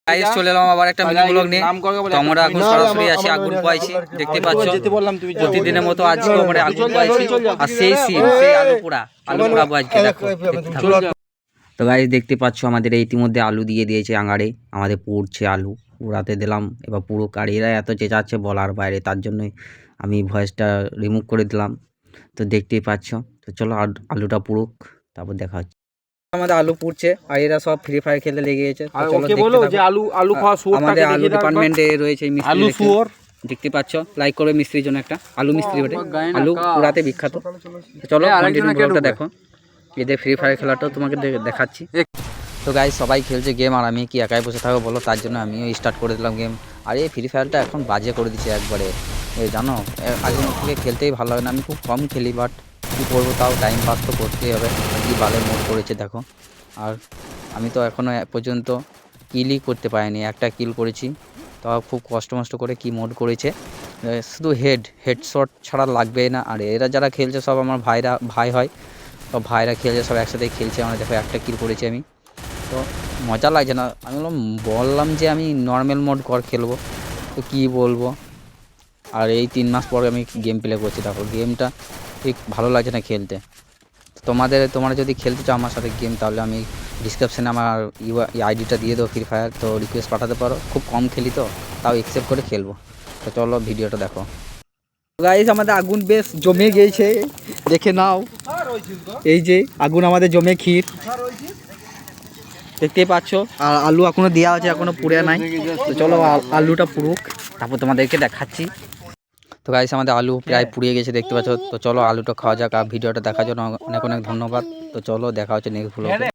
Guys চলে এলাম আবার একটা মিনি ব্লগ নিয়ে। তো আমরা এখন সরাসরি আছি আগুন পাইছি, দেখতে পাচ্ছ প্রতিদিনের মতো আজকে আমরা আগুন পাইছি। আর সেই আলু পোড়া আজকে দেখো। তো গাইস দেখতে পাচ্ছ আমাদের ইতিমধ্যে আলু দিয়ে দিয়েছে আঙাড়ে, আমাদের পুড়ছে আলু পোড়াতে দিলাম। এবার পুরো কাড়িরা এত চেঁচাচ্ছে বলার বাইরে, তার জন্যই আমি ভয়েসটা রিমুভ করে দিলাম। তো দেখতেই পাচ্ছ। তো চলো আলুটা পুড়ুক, তারপর দেখা হচ্ছে। আমাদের আলু পুড়ছে আর এরা সব ফ্রি ফায়ার খেলতে লেগে গেছে। আমাদের আলু ডিপার্টমেন্টে রয়েছে মিস্ত্রি, দেখতে পাচ্ছ। লাইক করবে মিস্ত্রির জন্য, একটা আলু মিস্ত্রি বটে, আলু পোড়াতে বিখ্যাত। চলো কন্টিনিউ দেখো, এদের ফ্রি ফায়ার খেলাটাও তোমাকে দেখাচ্ছি। তো গাইস সবাই খেলছে গেম, আর আমি কি একাই বসে থাকবো বলো, তার জন্য আমিও স্টার্ট করে দিলাম গেম। আর এই ফ্রি ফায়ারটা এখন বাজে করে দিচ্ছে একবারে, এই জানো আগে থেকে খেলতেই ভালো লাগে না। আমি খুব কম খেলি, বাট কী করবো, তাও টাইম পাস তো করতেই হবে। কী বালে মোড করেছে দেখো। আর আমি তো এখনও পর্যন্ত কিলই করতে পারিনি, একটা কিল করেছি, তাও খুব কষ্ট করে কি মোড করেছে। শুধু হেডশট ছাড়া লাগবে না। আর এরা যারা খেলছে সব আমার ভাই হয়, সব ভাইরা খেলছে, সব একসাথেই খেলছে। আমরা দেখো একটা কিল করেছি আমি, তো মজা লাগছে না। আমি বললাম যে আমি নর্মাল মোড খেলবো, তো কী বলবো। আর এই 3 মাস পরে আমি গেম প্লে করছি, দেখো গেমটা ঠিক ভালো লাগছে না খেলতে। তোমরা যদি খেলতে চাও আমার সাথে গেম, তাহলে আমি ডিসক্রিপশানে আমার আইডিটা দিয়ে দেবো ফ্রি ফায়ার, তো রিকোয়েস্ট পাঠাতে পারো। খুব কম খেলি তো, তাও অ্যাকসেপ্ট করে খেলবো। তো চলো ভিডিওটা দেখো। গাইস আমাদের আগুন বেশ জমে গিয়েছে, দেখে নাও। এই যে আগুন আমাদের জমে ক্ষীর, দেখতেই পাচ্ছ। আর আলু এখনো দেওয়া আছে, এখনো পুড়ে নাই। তো চলো আলুটা পুড়ুক, তারপর তোমাদেরকে দেখাচ্ছি। তো গাইস আমাদের আলু প্রায় পুড়িয়ে গেছে, দেখতে পাচ্ছ। তো চলো আলুটা খাওয়া যাক। আর ভিডিওটা দেখার জন্য অনেক ধন্যবাদ। তো চলো দেখা হচ্ছে নেক্সট ব্লগে।